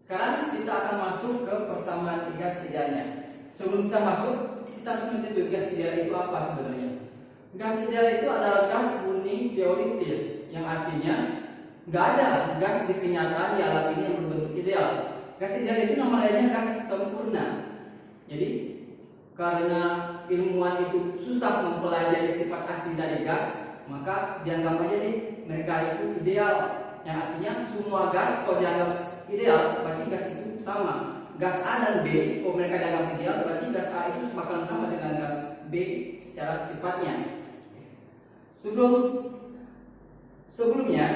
Sekarang kita akan masuk ke persamaan gas idealnya. Sebelum kita masuk, kita harus mengetahui gas ideal itu apa sebenarnya. Gas ideal itu adalah gas murni teoritis, yang artinya nggak ada gas di kenyataan di alam ini yang berbentuk ideal. Gas ideal itu nama lainnya gas sempurna. Jadi karena ilmuwan itu susah mempelajari sifat asli dari gas, maka dianggap aja nih mereka itu ideal. Yang artinya semua gas kalau dianggap ideal, berarti gas itu sama. Gas A dan B, kalau mereka dianggap ideal, berarti gas A itu bakalan sama dengan gas B secara sifatnya. Sebelumnya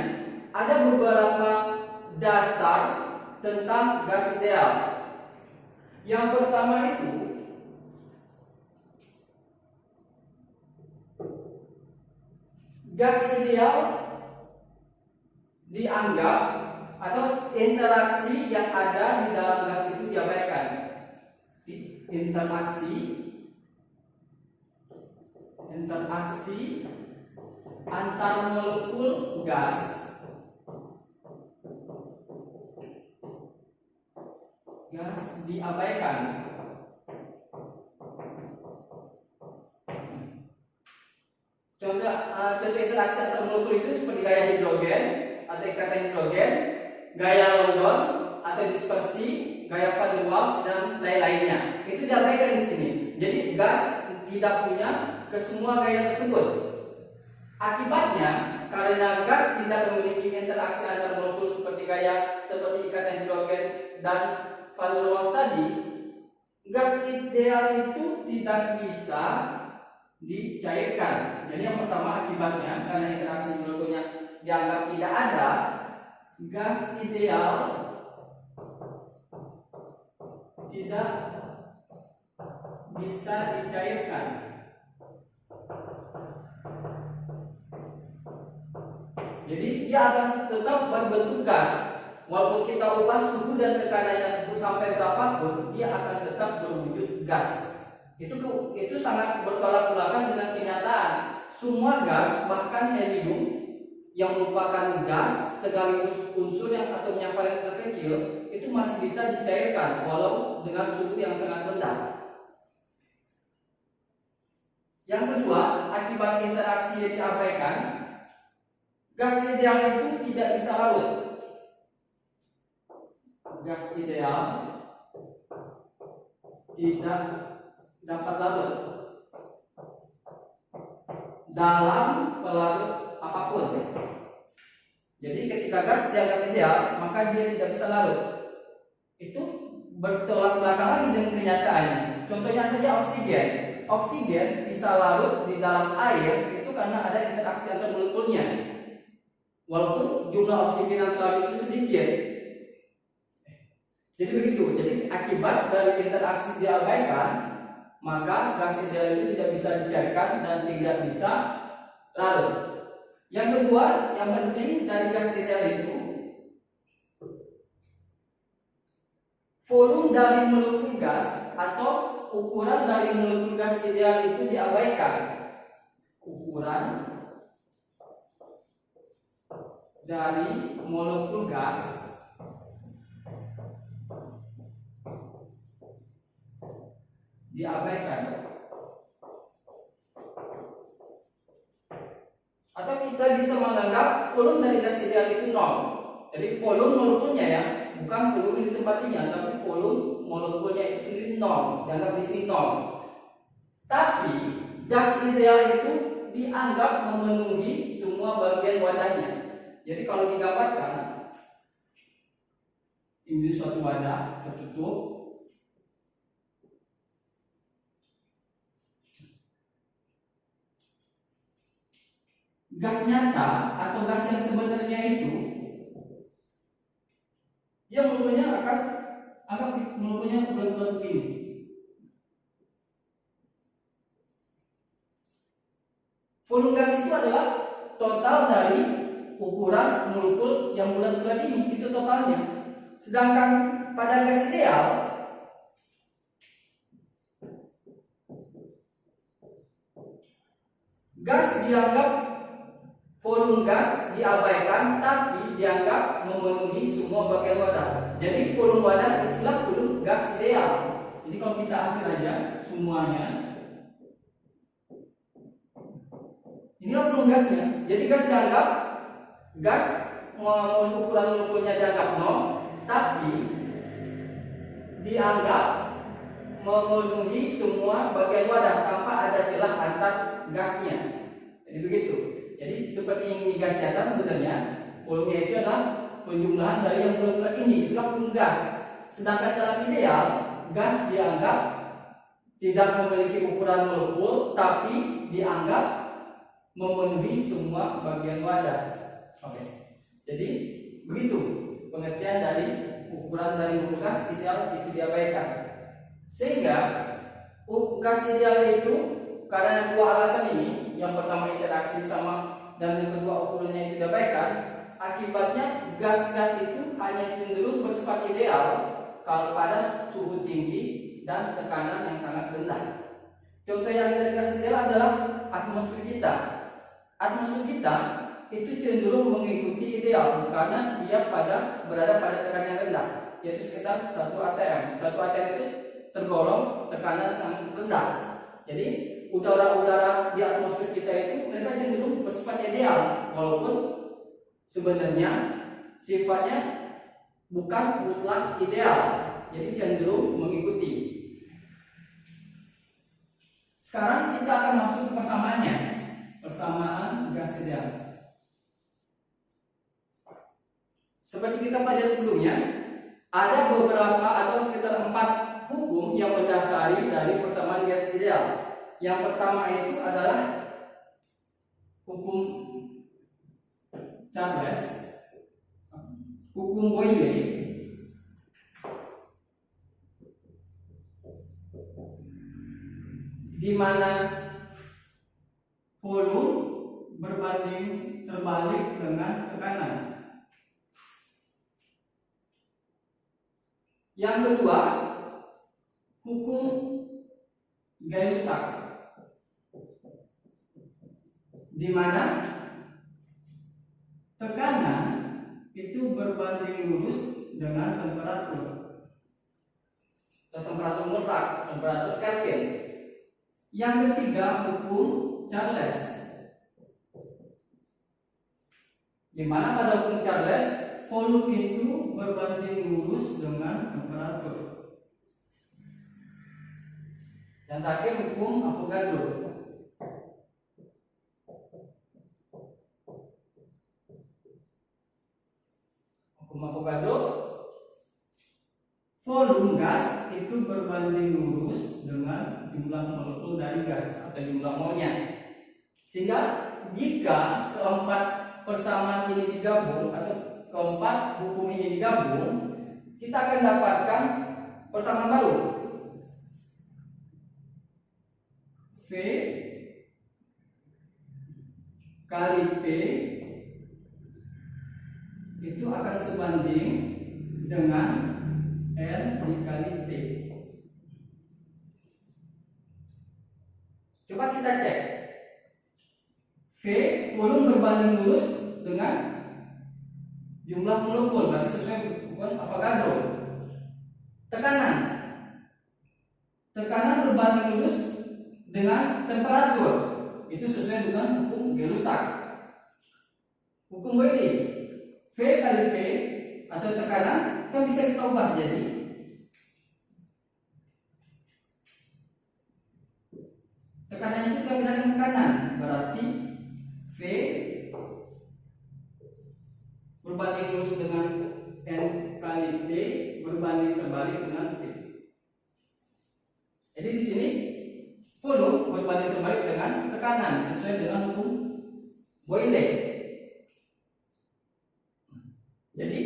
ada beberapa dasar tentang gas ideal. Yang pertama itu gas ideal dianggap atau interaksi yang ada di dalam gas itu diabaikan. Interaksi antar molekul gas diabaikan. Contoh interaksi antar molekul itu seperti gaya hidrogen atau ikatan hidrogen, gaya London atau dispersi, gaya van der Waals dan lain-lainnya. Itu diabaikan di sini. Jadi gas tidak punya ke semua gaya tersebut. Akibatnya, karena gas tidak memiliki interaksi antar molekul seperti ikatan hidrogen dan van der Waals tadi, gas ideal itu tidak bisa dicairkan. Jadi yang pertama akibatnya karena interaksi molekulnya dianggap tidak ada, gas ideal tidak bisa dicairkan. Jadi dia akan tetap berbentuk gas. Walaupun kita ubah suhu dan tekanannya sampai berapapun, dia akan tetap berwujud gas. Itu sangat bertolak belakang dengan kenyataan. Semua gas, bahkan helium yang merupakan gas sekaligus unsur yang atomnya paling terkecil, itu masih bisa dicairkan walau dengan suhu yang sangat rendah. Yang kedua, akibat interaksi yang diabaikan, gas ideal itu tidak bisa larut. Gas ideal tidak dapat larut dalam pelarut apapun. Jadi ketika gas dianggap ideal, maka dia tidak bisa larut. Itu bertolak belakang lagi dengan kenyataannya. Contohnya saja oksigen. Oksigen bisa larut di dalam air itu karena ada interaksi antar molekulnya. Walaupun jumlah oksigen yang terlarut itu sedikit. Jadi begitu. Jadi akibat dari interaksi diabaikan, maka gas ideal itu tidak bisa dicairkan dan tidak bisa larut. Yang kedua, yang penting dari gas ideal itu, volume dari molekul gas atau ukuran dari molekul gas ideal itu diabaikan. Ukuran dari molekul gas diabaikan. Atau kita bisa menganggap volume dari gas ideal itu 0. Jadi volume molekulnya ya, bukan volume di tempatnya, tapi volume molekulnya itu sendiri 0. Dianggap di sini 0. Tapi gas ideal itu dianggap memenuhi semua bagian wadahnya. Jadi kalau digambarkan, ini suatu wadah tertutup. Gas nyata atau gas yang sebenarnya itu, dia molekulnya akan molekulnya bulat-bulat begini. Volume gas itu adalah total dari ukuran molekul yang bulat-bulat ini, itu totalnya. Sedangkan pada gas ideal, volume gas diabaikan tapi dianggap memenuhi semua bagian wadah. Jadi volume wadah itulah volume gas ideal. Jadi kalau kita hasil aja semuanya, inilah volume gasnya. Jadi gas dianggap ukuran molekulnya dianggap 0, tapi dianggap memenuhi semua bagian wadah tanpa ada celah antar gasnya. Jadi begitu. Jadi seperti yang di gas di atas sebenarnya volumenya itu adalah penjumlahan dari yang molekul ini, itulah volume gas. Sedangkan dalam ideal, gas dianggap tidak memiliki ukuran molekul, tapi dianggap memenuhi semua bagian wadah. Oke. Jadi begitu pengertian dari ukuran dari molekul gas ideal itu diabaikan. Sehingga gas ideal itu karena dua alasan ini, yang pertama interaksi sama dan yang kedua ukurannya itu diabaikan, akibatnya gas-gas itu hanya cenderung bersifat ideal kalau pada suhu tinggi dan tekanan yang sangat rendah. Contoh yang dari gas ideal adalah atmosfer kita. Atmosfer kita itu cenderung mengikuti ideal karena dia berada pada tekanan yang rendah, yaitu sekitar 1 atm. 1 atm itu tergolong tekanan sangat rendah. Jadi udara-udara di atmosfer kita itu mereka cenderung bersifat ideal, walaupun sebenarnya sifatnya bukan mutlak ideal, jadi cenderung mengikuti. Sekarang kita akan masuk ke persamaannya, persamaan gas ideal. Seperti kita pelajari sebelumnya, ada beberapa atau sekitar 4 hukum yang mendasari dari persamaan gas ideal. Yang pertama itu adalah hukum Charles, hukum Boyle, di mana volume berbanding terbalik dengan tekanan. Yang kedua, hukum Gay-Lussac, di mana tekanan itu berbanding lurus dengan temperatur atau temperatur mutlak, temperatur Kelvin. Yang ketiga, hukum Charles, di mana pada hukum Charles volume itu berbanding lurus dengan temperatur. Dan terakhir, hukum Avogadro. Hukum Avogadro, volume gas itu berbanding lurus dengan jumlah molekul dari gas atau jumlah molnya. Sehingga jika keempat persamaan ini digabung atau keempat hukum ini digabung, kita akan dapatkan persamaan baru. V kali P itu akan sebanding dengan N dikali T. Coba kita cek. V volume berbanding lurus dengan jumlah molekul, berarti sesuai hukum Avogadro. Tekanan berbanding lurus dengan temperatur, itu sesuai dengan hukum Gay-Lussac. Hukum Boyle, V kali P atau tekanan kan bisa kita ubah jadi tekanannya itu kita pindahkan ke kanan, berarti V berbanding lurus dengan N kali T berbanding terbalik dengan P. Jadi di sini volume berbanding terbalik dengan tekanan sesuai dengan hukum Boyle. Jadi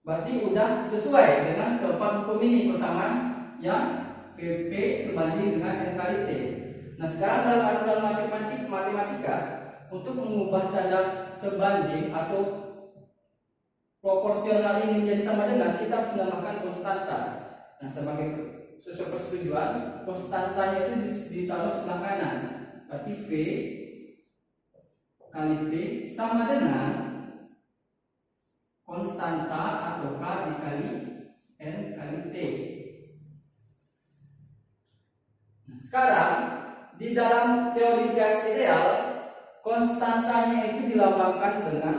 berarti udah sesuai dengan keempat hukum ini persamaan yang Vp sebanding dengan N kali T. Nah sekarang dalam aturan matematika untuk mengubah tanda sebanding atau proporsional ini menjadi sama dengan, kita harus menambahkan konstanta. Nah sebagai sesuai persetujuan, konstantanya itu ditaruh sebelah kanan. Berarti V kali P sama dengan konstanta atau K dikali N kali T. Nah, sekarang di dalam teori gas ideal konstantanya itu dilambangkan dengan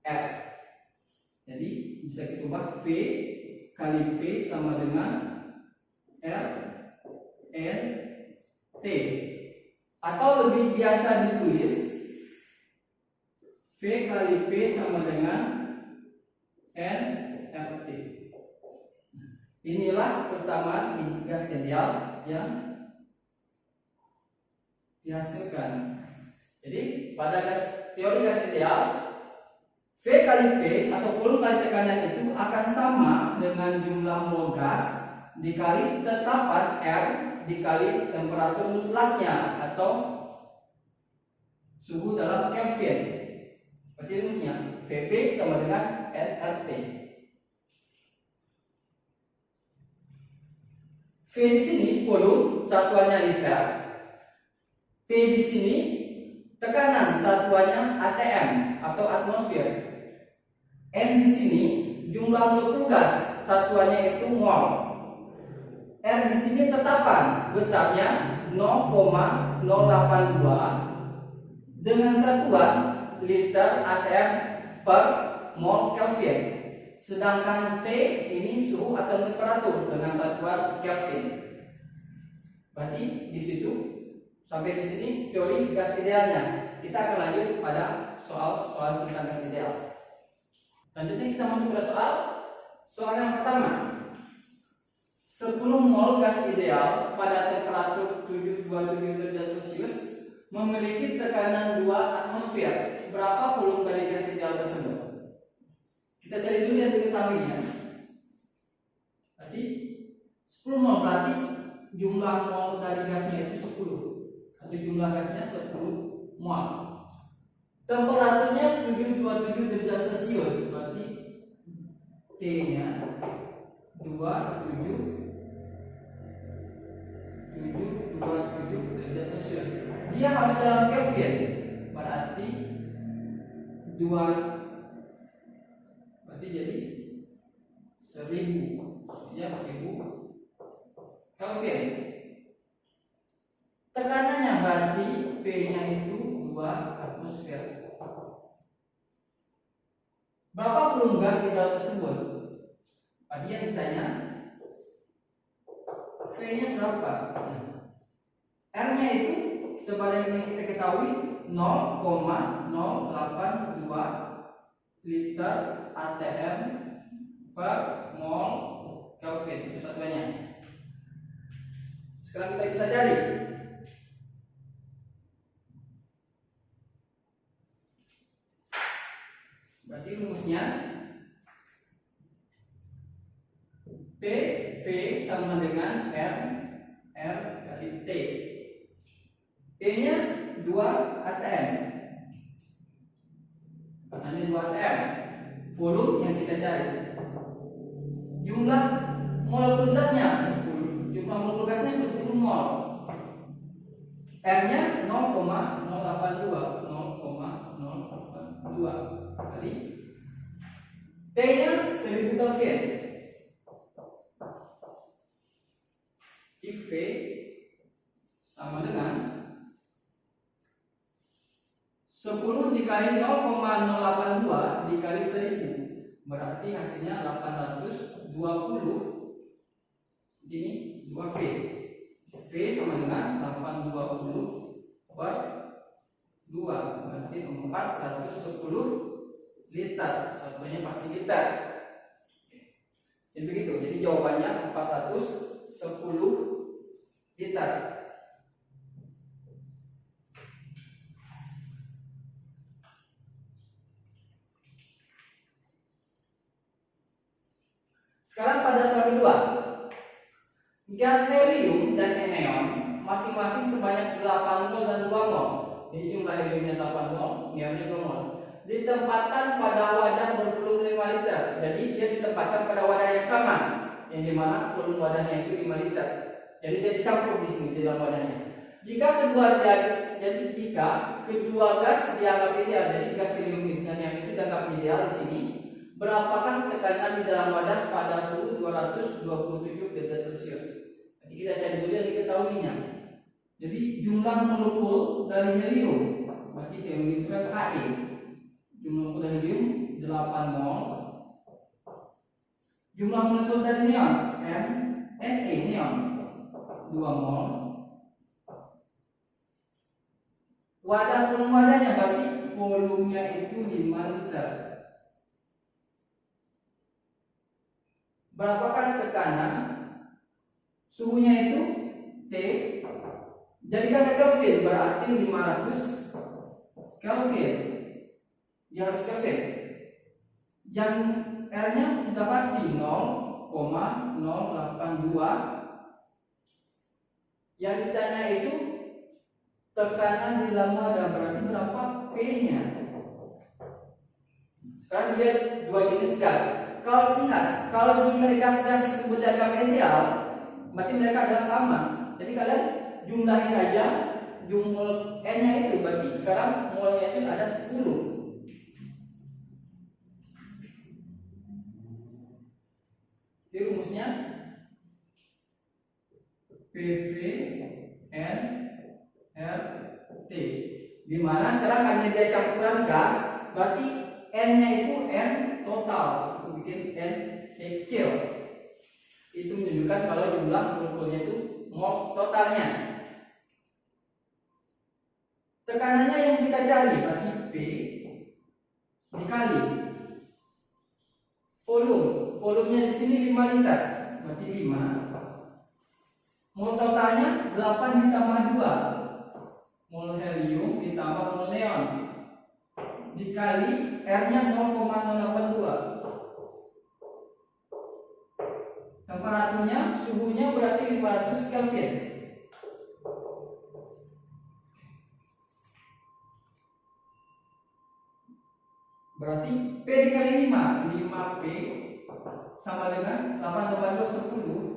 R. Jadi bisa kita ubah V kali P sama dengan R N T, atau lebih biasa ditulis V kali P sama dengan N RT. Inilah persamaan gas ideal yang dihasilkan. Jadi pada teori gas ideal, V kali P atau volume kali tekanan itu akan sama dengan jumlah mol gas dikali tetapan R dikali temperatur mutlaknya atau suhu dalam Kelvin. Berarti rumusnya Vp sama dengan nRT. V di sini volume satuannya liter, P di sini tekanan satuannya atm atau atmosfer, N di sini jumlah molekul gas satuannya itu mol, R di sini tetapan besarnya 0,082 dengan satuan liter atm per mol Kelvin. Sedangkan T ini suhu atau temperatur dengan satuan Kelvin. Berarti di situ sampai di sini teori gas idealnya. Kita akan lanjut pada soal tentang gas ideal. Selanjutnya kita masuk pada soal yang pertama. 10 mol gas ideal pada temperatur 727 derajat Celcius memiliki tekanan 2 atmosfer. Berapa volume dari gas ideal tersebut? Kita cari dulu yang diketahuinya. Berarti 10 mol, berarti jumlah mol dari gasnya itu 10, atau jumlah gasnya 10 mol. Temperaturnya 727 derajat Celcius, berarti T-nya 727 derajat Celcius. Dia harus dalam Kelvin, berarti 2, berarti jadi 1000, ya 1000 Kelvin. Tekanannya berarti P-nya itu 2 atmosfer. Berapa volume gas ideal tersebut? Tadi yang ditanya V-nya berapa? R-nya itu sebagaimana kita ketahui 0,082 liter atm per mol Kelvin, itu satuannya. Sekarang kita bisa cari. Berarti rumusnya PV sama dengan R kali T. P-nya 2 atm. Karena ini 2 atm. Volume yang kita cari. Jumlah molekul zatnya 10. Jumlah molekul gasnya 10 mol. R-nya 0,082 kali T-nya 1000 Kelvin. V sama dengan 10 dikali 0,082 dikali 1000, berarti hasilnya 820. Ini 2V. V sama dengan 820 per 2, berarti 410 liter. Satunya pasti liter. Jadi begitu. Jadi jawabannya 410 liter. Sekarang pada soal kedua. Gas helium dan neon masing-masing sebanyak 8 mol dan 2 mol. Jadi jumlah heliumnya 8 mol, neonnya 2 mol. Ditempatkan pada wadah bervolume 5 liter. Jadi dia ditempatkan pada wadah yang sama, yang dimana volume wadahnya itu 5 liter. Jadi dia dicampur di sini di dalam wadahnya. Jika kedua jadi jika kedua gas dianggap ideal, jadi gas helium dan yang itu dianggap ideal di sini, berapakah tekanan di dalam wadah pada suhu 227 derajat Celcius? Jadi kita cari dulu yang diketahuinya. Jadi jumlah molekul dari helium, berarti helium itu kan He. Jumlah molekul dari helium 8 mol. Jumlah molekul dari neon Na, neon 2 mol. Wadah volume wadahnya berarti volumenya itu 5 liter. Berapakah tekanan? Suhunya itu T. Jadikan ke Kelvin berarti 500 Kelvin. Ya harus Kelvin. Yang R-nya sudah pasti 0,082. Yang ditanya itu tekanan di dalam wadah, berarti berapa P-nya? Sekarang dia dua jenis gas. Kalau ingat, kalau di gas-gas tersebut dianggap ideal, berarti mereka adalah sama. Jadi kalian jumlahin aja jumlah N-nya itu, berarti sekarang molnya itu ada 10. Jadi rumusnya PV N R T, di mana sekarang karena dia campuran gas, berarti N-nya itu N total. Aku bikin N kecil. Itu menunjukkan kalau jumlah molekulnya itu mol totalnya. Tekanannya yang kita cari berarti P dikali volume. Volumenya di sini 5 liter, berarti 5. Mol totalnya 8 ditambah 2. Mol helium ditambah mol neon dikali R-nya 0,082. Temperaturnya, suhunya berarti 500 Kelvin. Berarti P dikali 5, 5P sama dengan 8 tambah 2 10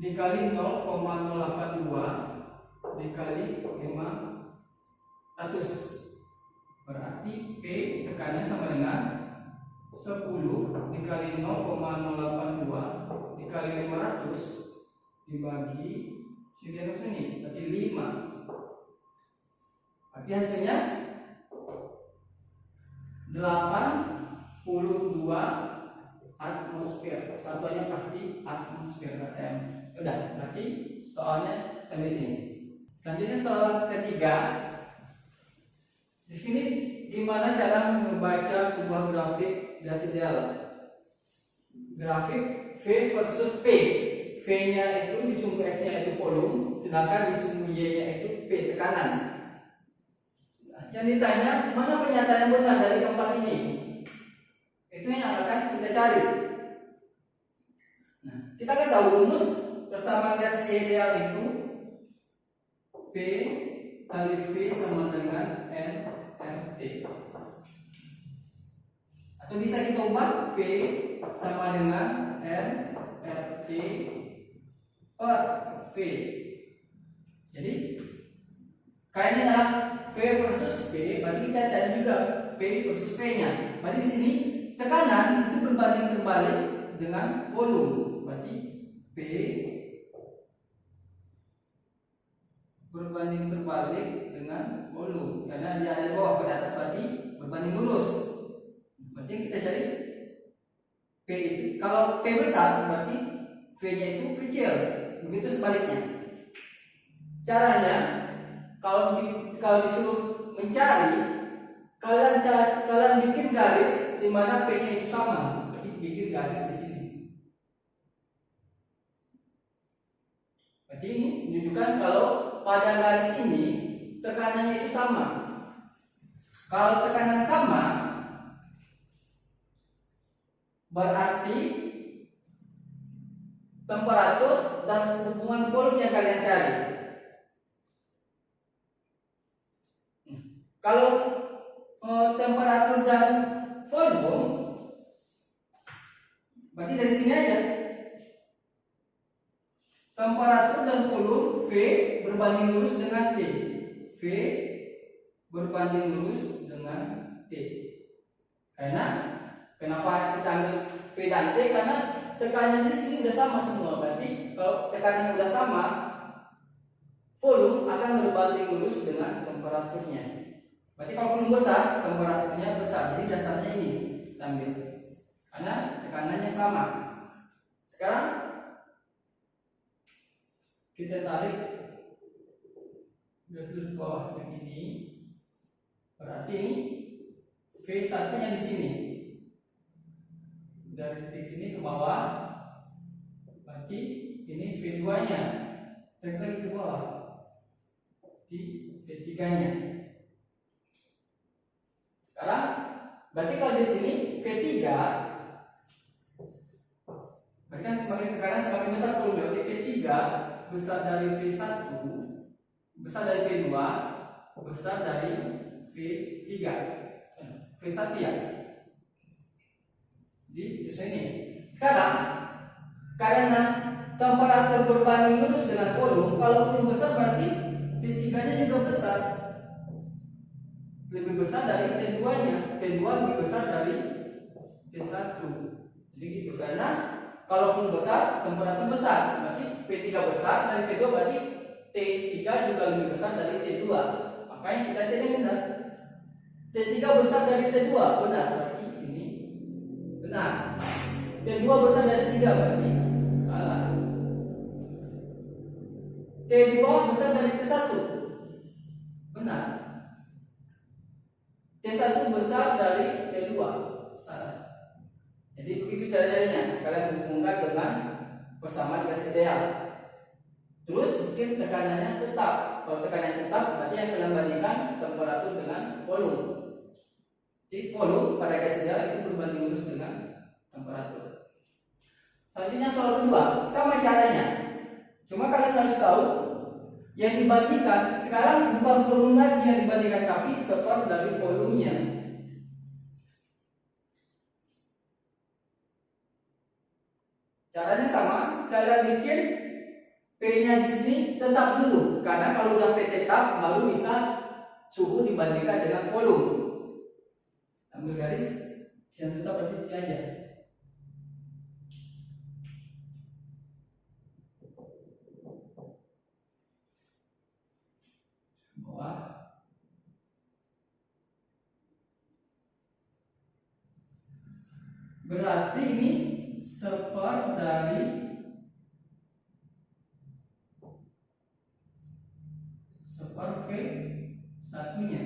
dikali 0,082 dikali 500, berarti P tekanannya sama dengan 10 dikali 0,082 dikali 500 dibagi sini, berarti 5. Berarti hasilnya 82 atmosfer. Satuannya pasti atmosfer KTM. Udah, berarti soalnya sampai sini. Selanjutnya soal ketiga. Di sini gimana cara membaca sebuah grafik gas ideal? Grafik V versus P. V-nya itu di sumbu X-nya itu volume, sedangkan di sumbu Y-nya itu P tekanan. Yang ditanya mana pernyataan yang benar dari keempat ini? Itu yang akan kita cari. Nah, kita kan tahu rumus persamaan gas ideal itu P kali V sama dengan nRT. Atau bisa kita ubah P sama dengan nRT per V. Jadi kayaknya adalah V versus P, berarti kita cari juga P versus V-nya. Berarti di sini tekanan itu berbanding terbalik dengan volume. Berarti P berbanding terbalik dengan volume, karena dia ada di bawah pada atas, berarti berbanding lurus. Berarti yang kita cari P itu, kalau P besar berarti V-nya itu kecil. Begitu sebaliknya. Caranya kalau disuruh mencari, kalian bikin garis di mana P-nya itu sama. Berarti bikin garis di sini. Berarti ini menunjukkan kalau pada garis ini tekanannya itu sama. Kalau tekanan sama, berarti temperatur dan hubungan volume yang kalian cari. Kalau temperatur dan volume, berarti dari sini aja. Temperatur dan volume V berbanding lurus dengan T. V V berbanding lurus dengan T. Karena kenapa kita ambil V dan T? Karena tekanan di sini sudah sama semua. Berarti kalau tekanan sudah sama, volume akan berbanding lurus dengan temperaturnya. Berarti kalau volume besar, temperaturnya besar. Jadi dasarnya ini kita ambil. Karena tekanannya sama. Sekarang kita tarik garis lurus bawah yang ini. Berarti ini V1 nya di sini. Dari titik sini ke bawah. Berarti ini V2 nya. Tarik lagi ke bawah. Di V3 nya. Sekarang berarti kalau di sini V3 berarti kan semakin tekanan semakin besar volume. Berarti V3 besar dari V1, besar dari V2, besar dari V3, V1 ya. Jadi sesuai ini. Sekarang karena temperatur berbanding lurus dengan volume, kalau volume besar berarti T3 nya juga besar, lebih besar dari T2 nya. T2 lebih besar dari T1. Jadi gitu. Karena kalau volume besar, temperatur besar, berarti V3 besar dari V2, berarti T3 juga lebih besar dari T2. Makanya kita cari benar. T3 besar dari T2, benar. Berarti ini benar. T2 besar dari 3, berarti salah. T2 besar dari T1, benar. T1 besar dari T2, salah. Jadi begitu cara-caranya. Kalian hubungkan dengan persamaan gas ideal. Terus bikin tekanannya tetap. Kalau tekanannya tetap, berarti yang kalian bandingkan temperatur dengan volume. Jadi volume pada gas ideal itu berbanding lurus dengan temperatur. Selanjutnya soal kedua, sama caranya. Cuma kalian harus tahu yang dibandingkan sekarang bukan volume lagi yang dibandingkan, tapi seper dari volumenya. Caranya sama, kalian bikin P-nya di sini tetap dulu, karena kalau udah P tetap baru bisa suhu dibandingkan dengan volume. Ambil garis yang tetap berarti sini aja. Bawah. Berarti ini seper dari V1 nya.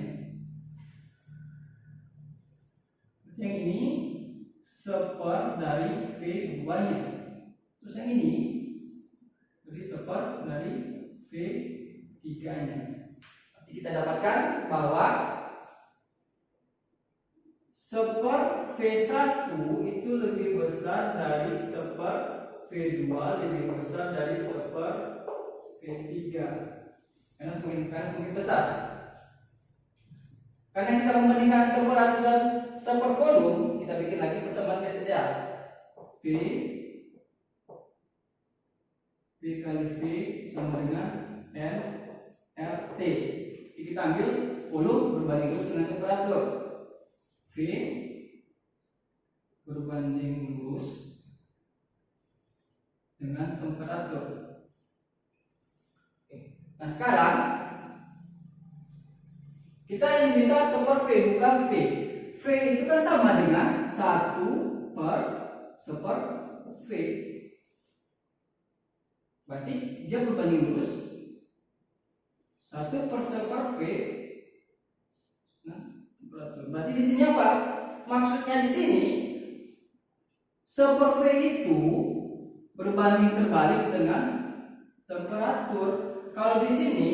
Yang ini seper dari V2 nya. Terus yang ini jadi seper dari V3 nya. Nanti kita dapatkan bahwa seper V1 itu lebih besar dari seper V2, lebih besar dari seper V3. Karena semakin besar. Karena kita membandingkan temperatur dan seper volume, kita bikin lagi persamaan gas ideal. P kali V sama dengan RT. Jadi kita ambil volume berbanding lurus dengan temperatur. V berbanding lurus dengan temperatur. Nah sekarang kita yang diminta seper V, bukan V. V itu kan sama dengan 1 per seper V. Berarti dia berbanding lurus 1 per seper V. Nah, berarti di sini apa? Maksudnya di sini seper V itu berbanding terbalik dengan temperatur. Kalau di sini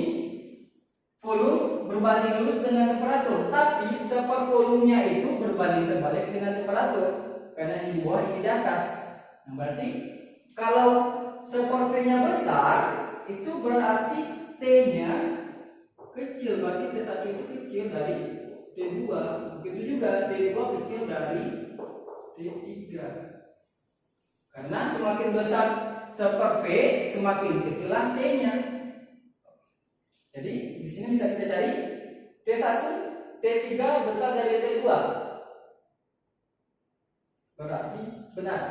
volume berbanding lurus dengan temperatur, tapi seper volumenya itu berbanding terbalik dengan temperatur. Karena ini di bawah, ini di atas. Nah, berarti kalau seper V-nya besar, itu berarti T-nya kecil. Berarti T1 itu kecil dari T2. Begitu juga T2 kecil dari T3. Karena semakin besar seper V, semakin kecillah T-nya. Jadi di sini bisa kita cari T1, T3 besar dari T2. Berarti benar.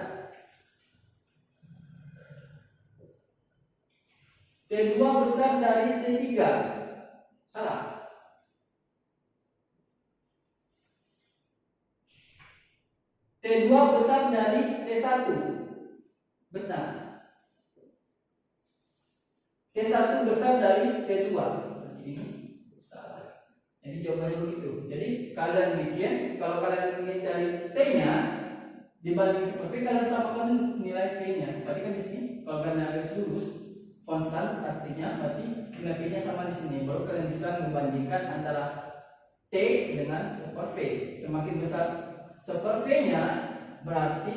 T2 besar dari T3. Salah. T2 besar dari T1. Benar. T1 besar dari T2. Ini salah. Jadi jawabannya begitu. Jadi kalian bikin, kalau kalian ingin cari T-nya dibanding super P, kalian samakan nilai P-nya. Berarti kan di sini kalau kalian harus lurus konstan, artinya berarti nilai P-nya sama di sini. Baru kalian bisa membandingkan antara T dengan super V. Semakin besar super V-nya berarti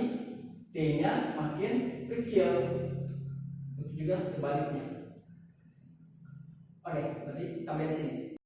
T-nya makin kecil. Begitu juga sebaliknya. Oke, berarti sampai di sini.